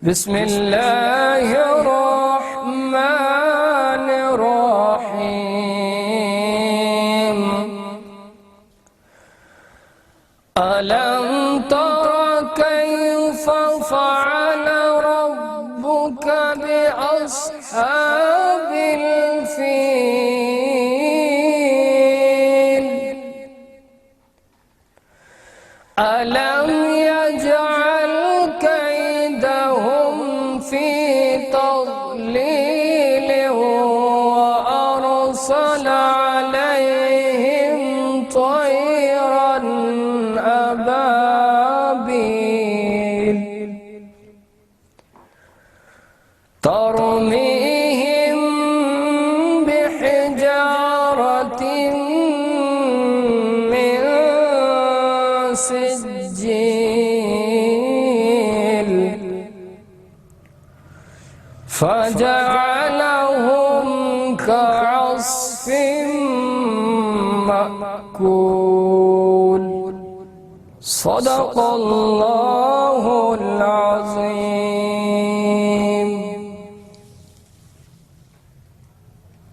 بسم الله الرحمن الرحيم. ألم تر كيف فعل ربك بأصحاب الفيل؟ ألم يجعل كيدهم في تضليل وأرسل عليهم طيرا أبابيل ترميهم بحجارة من سجيل فجعلهم كعصف مأكول. صدق الله العظيم.